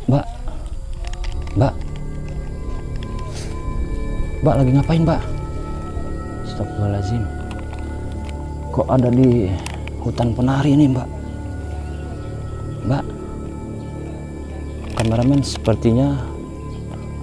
Mbak, Mbak, Mbak lagi ngapain, Mbak? Astagfirullahaladzim. Kok ada di hutan penari ini, Mbak? Mbak, kameramen, sepertinya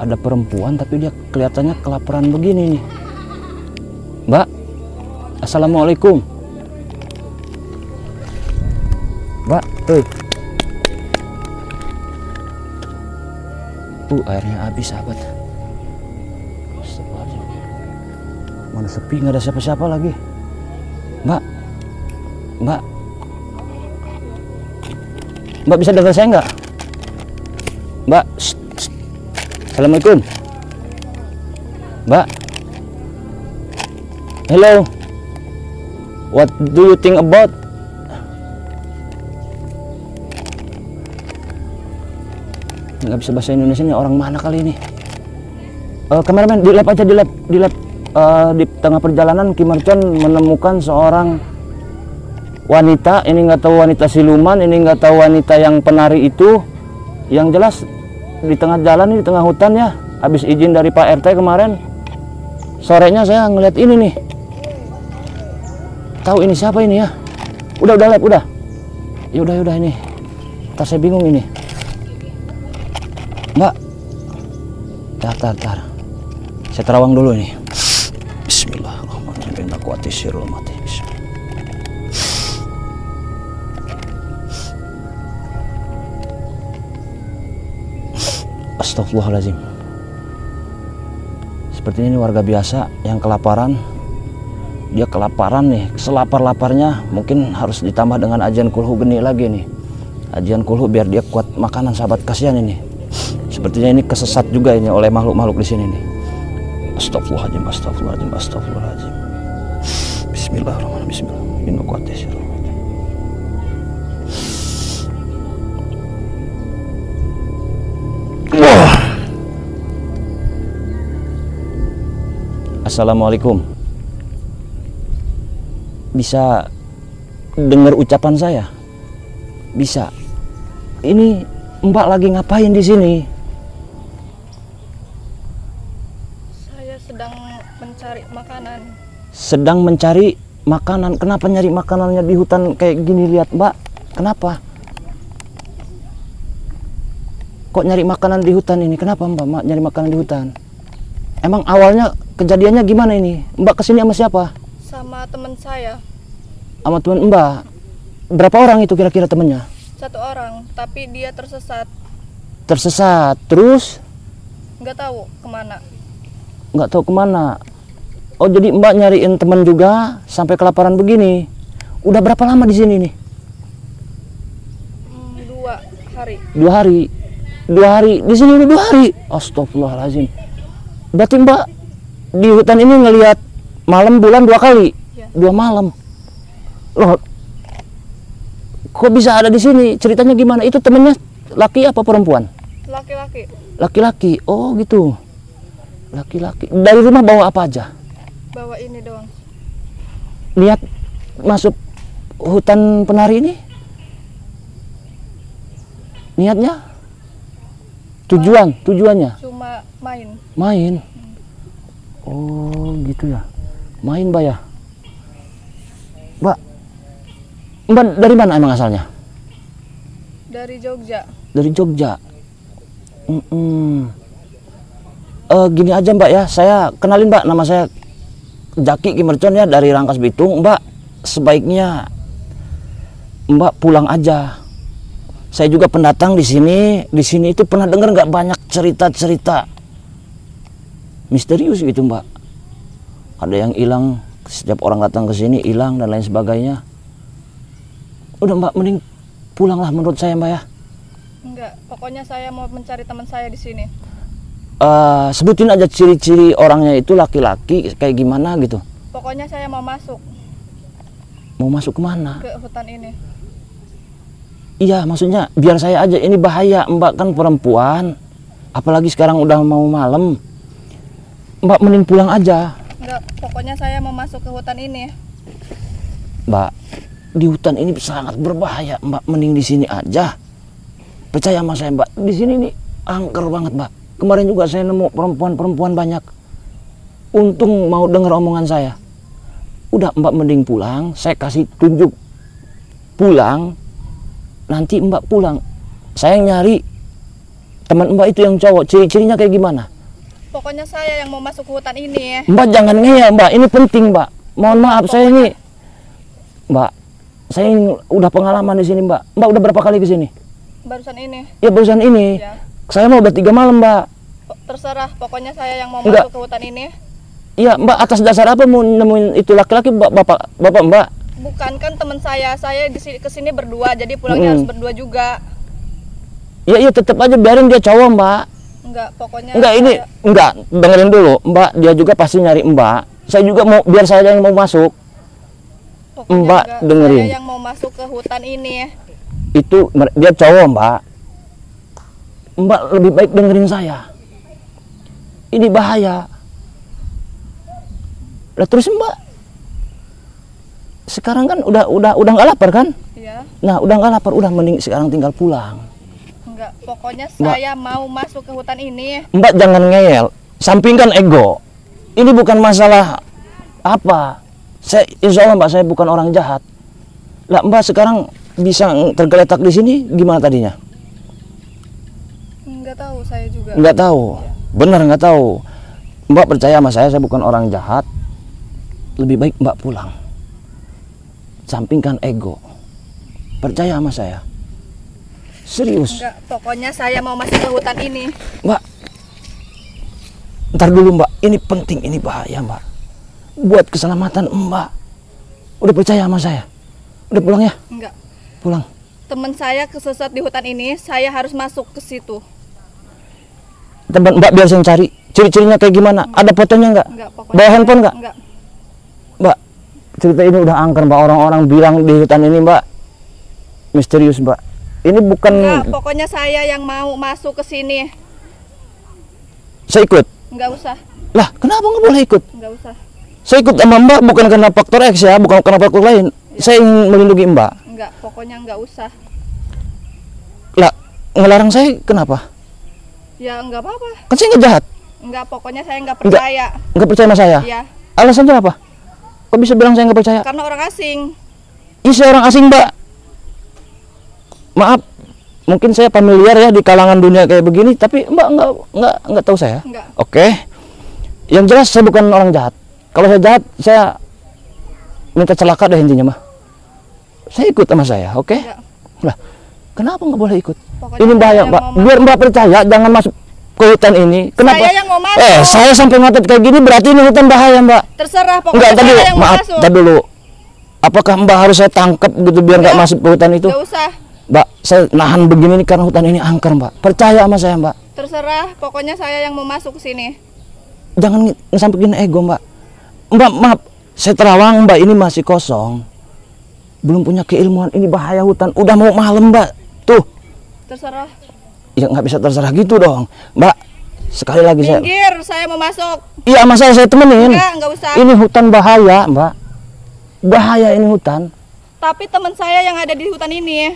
ada perempuan tapi dia kelihatannya kelaparan begini nih. Mbak, assalamualaikum. Mbak, tuh. Airnya habis, sahabat. Astagfirullahaladzim. Mana sepi, nggak ada siapa-siapa lagi. Mbak, Mbak, Mbak bisa dengar saya nggak? Mbak, shh, shh. Assalamualaikum. Mbak, hello. What do you think about? Nggak bisa bahasa Indonesia nih, orang mana kali ini? Kameramen, di lab aja, di lab. Di tengah perjalanan Kim Mercon menemukan seorang wanita. Ini nggak tahu wanita siluman, ini nggak tahu wanita yang penari itu. Yang jelas di tengah jalan, di tengah hutan ya. Habis izin dari Pak RT kemarin, sorenya saya ngeliat ini nih. Tahu ini siapa ini ya? Udah lab, udah. Ya udah ini. Ntar saya bingung ini. Mbak, tar. Saya terawang dulu nih. Bismillahirrahmanirrahim. Astagfirullahaladzim. Sepertinya ini warga biasa yang kelaparan. Dia kelaparan nih, selapar-laparnya. Mungkin harus ditambah dengan ajian kulhu geni lagi nih. Ajian kulhu biar dia kuat makanan, sahabat. Kasihan ini. Sepertinya ini kesesat juga ini oleh makhluk-makhluk di sini nih. Astagfirullahaladzim. Bismillahirrahmanirrahim. Wah. Assalamualaikum. Bisa dengar ucapan saya? Bisa. Ini Mbak lagi ngapain di sini? Sedang mencari makanan. Sedang mencari makanan. Kenapa nyari makanannya di hutan kayak gini? Lihat, Mbak. Kenapa? Kok nyari makanan di hutan ini? Kenapa Mbak nyari makanan di hutan? Emang awalnya kejadiannya gimana ini? Mbak kesini sama siapa? Sama teman saya. Sama teman Mbak. Berapa orang itu kira-kira temennya? 1 orang, tapi dia tersesat. Tersesat, terus? Nggak tahu kemana. Nggak tahu kemana. Oh, jadi Mbak nyariin teman juga sampai kelaparan begini. Udah berapa lama di sini nih? 2 hari. 2 hari. 2 hari di sini udah 2 hari. Astagfirullahaladzim. Berarti Mbak di hutan ini ngelihat malam bulan 2 kali. Ya. 2 malam. Loh, kok bisa ada di sini? Ceritanya gimana? Itu temennya laki apa perempuan? Laki-laki. Laki-laki. Oh gitu. Laki-laki. Dari rumah bawa apa aja? Bawa ini doang. Niat masuk hutan penari ini? Niatnya? Tujuannya? Cuma main. Main. Oh gitu ya. Main, Mbak ya. Mbak dari mana emang asalnya? Dari Jogja. Dari Jogja. Gini aja Mbak ya, saya kenalin Mbak, nama saya Jaki Kim Mercon ya, dari Rangkas Bitung. Mbak, sebaiknya Mbak pulang aja. Saya juga pendatang di sini. Di sini itu pernah dengar nggak banyak cerita-cerita misterius gitu Mbak. Ada yang hilang, setiap orang datang ke sini hilang dan lain sebagainya. Udah Mbak, mending pulanglah menurut saya Mbak ya. Enggak, pokoknya saya mau mencari teman saya di sini. Sebutin aja ciri-ciri orangnya itu, laki-laki kayak gimana gitu. Pokoknya saya mau masuk. Mau masuk kemana? Ke hutan ini. Iya, maksudnya biar saya aja, ini bahaya Mbak, kan perempuan. Apalagi sekarang udah mau malam. Mbak mending pulang aja. Enggak, pokoknya saya mau masuk ke hutan ini. Mbak, di hutan ini sangat berbahaya. Mbak mending di sini aja. Percaya sama saya, Mbak. Di sini nih angker banget, Mbak. Kemarin juga saya nemu perempuan-perempuan banyak. Untung mau dengar omongan saya. Udah, Mbak mending pulang. Saya kasih tunjuk pulang. Nanti Mbak pulang. Saya nyari teman Mbak itu yang cowok. Ciri-cirinya kayak gimana? Pokoknya saya yang mau masuk ke hutan ini. Mbak jangan ngeyel, Mbak. Ini penting, Mbak. Mohon maaf, saya ini, Mbak. Saya ini udah pengalaman di sini, Mbak. Mbak udah berapa kali ke sini? Barusan ini. Ya barusan ini. Ya. Saya mau udah 3 malam, Mbak. Terserah, pokoknya saya yang mau Enggak. masuk ke hutan ini. Iya, Mbak, atas dasar apa mau nemuin itu laki-laki, bapak Mbak? Bukan kan teman saya kesini berdua, jadi pulangnya harus berdua juga. Iya, tetap aja biarin dia cowok, Mbak. Enggak, pokoknya Enggak, ini enggak, dengerin dulu, Mbak. Dia juga pasti nyari Mbak. Saya juga mau, biar saya yang mau masuk. pokoknya Mbak, enggak, dengerin. saya yang mau masuk ke hutan ini. Itu dia cowok, Mbak. Mbak lebih baik dengerin saya. Ini bahaya. Lah terus Mbak, sekarang kan udah nggak lapar kan? Iya. Nah, udah nggak lapar, udah mending sekarang tinggal pulang. Enggak, pokoknya Mbak. saya mau masuk ke hutan ini. Mbak jangan ngeyel, sampingkan ego. Ini bukan masalah apa. Saya, insya Allah Mbak, saya bukan orang jahat. Lah Mbak sekarang bisa tergeletak di sini gimana tadinya? Enggak tahu, saya juga. Nggak tahu, benar nggak tahu. Mbak percaya sama saya bukan orang jahat. Lebih baik Mbak pulang. Sampingkan ego. Percaya sama saya. Serius. Enggak, pokoknya saya mau masuk ke hutan ini. Mbak, ntar dulu Mbak. Ini penting, ini bahaya Mbak. Buat keselamatan Mbak. Udah percaya sama saya? Udah pulang ya? Enggak. Pulang. Teman saya kesesat di hutan ini, saya harus masuk ke situ. Tempat Mbak biar saya cari. Ciri-cirinya kayak gimana? Ada fotonya nggak? Enggak, pokoknya. Bawa handphone nggak? Enggak. Mbak, cerita ini udah angker Mbak. Orang-orang bilang di hutan ini Mbak misterius Mbak. Ini bukan. Enggak, pokoknya saya yang mau masuk ke sini. Saya ikut. Enggak usah. Lah, kenapa nggak boleh ikut? Enggak usah. Saya ikut sama Mbak bukan karena faktor X ya, bukan karena faktor lain. Saya ingin melindungi Mbak. Enggak, pokoknya enggak usah. Lah, ngelarang saya kenapa? Ya enggak apa-apa. Kan saya nggak jahat. Enggak, pokoknya saya enggak percaya. Nggak percaya sama saya. Iya, Alasannya apa? Kok bisa bilang saya nggak percaya? karena orang asing. Ini saya orang asing Mbak. Maaf, mungkin saya familiar ya di kalangan dunia kayak begini, tapi Mbak nggak tahu saya. Enggak. Oke. Yang jelas saya bukan orang jahat. Kalau saya jahat, saya minta celaka deh intinya mah. Saya ikut sama saya, oke? Enggak. Lah, kenapa nggak boleh ikut? Pokoknya Ini bahaya saya Mbak. mau Biar Mbak percaya, jangan masuk ke hutan ini. Kenapa? Saya yang mau masuk. Saya sampai ngotot kayak gini berarti ini hutan bahaya Mbak. Terserah, Enggak, pokoknya tadi saya yang mau maaf, masuk. tadi dulu. Apakah Mbak harus saya tangkap gitu biar nggak Enggak. masuk ke hutan itu? Enggak usah. Mbak, saya nahan begini nih karena hutan ini angker Mbak. Percaya sama saya Mbak. Terserah, pokoknya saya yang mau masuk ke sini. Jangan ngesampingin ego Mbak. Mbak maaf, saya terawang Mbak ini masih kosong. Belum punya keilmuan, ini bahaya hutan. Udah mau malam Mbak. Tuh, Terserah. ya nggak bisa terserah gitu dong. Mbak, sekali lagi Minggir, saya mau masuk. Iya sama saya temenin. Enggak usah. Ini hutan bahaya Mbak. Bahaya ini hutan. Tapi teman saya yang ada di hutan ini.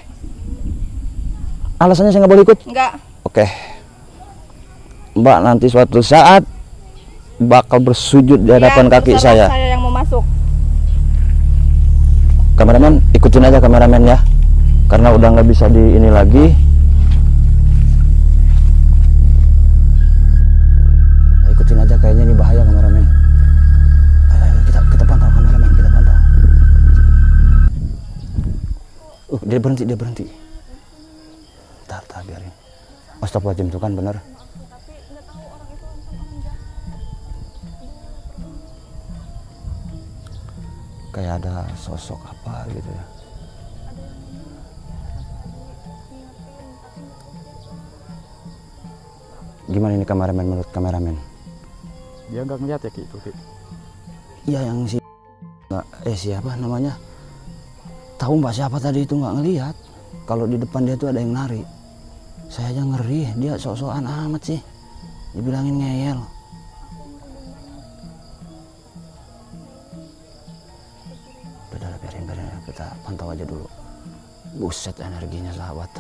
Alasannya saya nggak boleh ikut? Enggak. Oke. Mbak nanti suatu saat bakal bersujud di hadapan kaki terserah, saya. Saya yang mau masuk. Kameramen, ikutin aja kameramen ya. Karena udah nggak bisa di ini lagi. Nah, ikutin aja kayaknya ini bahaya kameramen. Ayo, kita pantau kameramen, kita pantau. Dia berhenti. Tar biarin. Astagfirullahaladzim, itu kan bener. Kayak ada sosok apa gitu ya. Gimana ini kameramen, menurut kameramen? Dia nggak ngeliat ya kayak itu. Iya yang si siapa namanya? Tahu Mbak siapa tadi itu nggak ngelihat. Kalau di depan dia tuh ada yang nari. Saya aja ngeri, dia sok-sokan amat sih. Dibilangin ngeyel. Udah biarin kita pantau aja dulu. Buset energinya sahabat.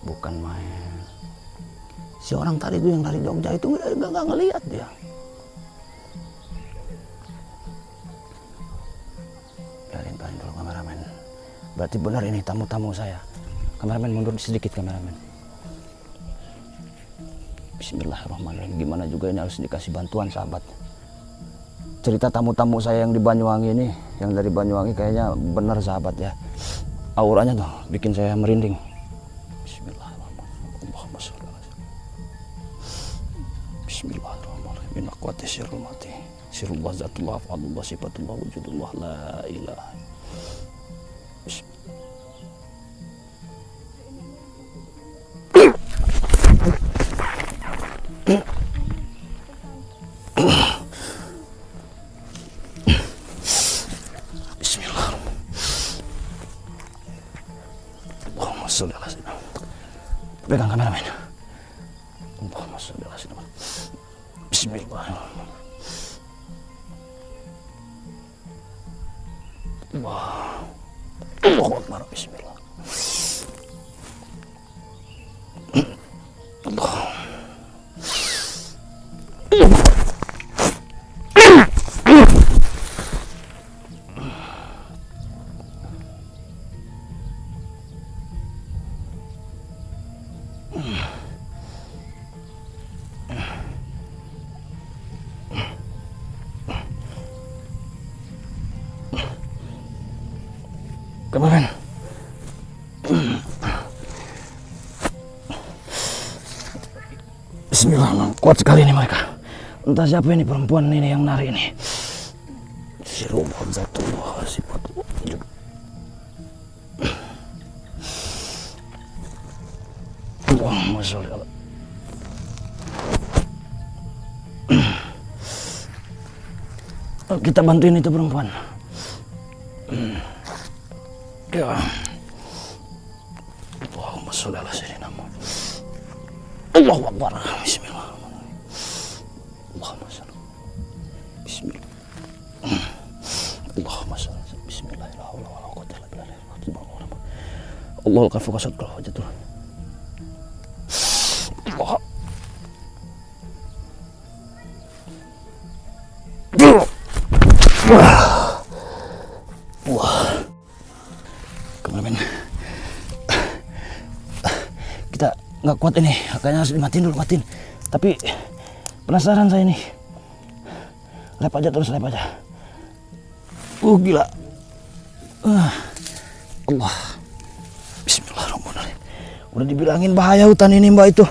Bukan main. Si orang tadi itu yang dari Jogja itu nggak ngelihat dia. Biarin dulu kameramen. Berarti benar ini tamu-tamu saya. Kameramen mundur sedikit kameramen. Bismillahirrahmanirrahim. Gimana juga ini harus dikasih bantuan sahabat. Cerita tamu-tamu saya yang di Banyuwangi ini, yang dari Banyuwangi kayaknya benar sahabat ya. Auranya tuh bikin saya merinding. Bismillahirrahmanirrahim. Allahumma sholli ala sayyidina. Bismillahirrahmanirrahim. Inna quwwati sirrul mati. Sirrullah zatullah fa'alullah sifatullah wujudullah la ilaha. Pegang kameramen. Allahumma sholli ala sayyidina. Bismillahirrahmanirrahim. Allahu Akbar. Bismillah. Allah. Kameramen. Bismillah, kuat sekali ini mereka. Entah siapa ini perempuan ini yang nari ini. Sirullah zatullah sifatullah. Allahumma sholli ala. Kita bantuin itu perempuan. Ya. Allahumma sholli ala sayyidina Muhammad. Allahu Akbar. Bismillah. Allahumma sholli. Bismillah. Allahumma sholli. Bismillah. La haula wala quwwata illa billah. Allahul kafu qasadul wajatul. Allah. Wah. Kameramen, kita nggak kuat ini, kayaknya harus dimatiin dulu, matiin. Tapi penasaran saya ini, lep aja terus, lep aja. Gila. Allah. Bismillahirrahmanirrahim. Udah dibilangin bahaya hutan ini mbak itu.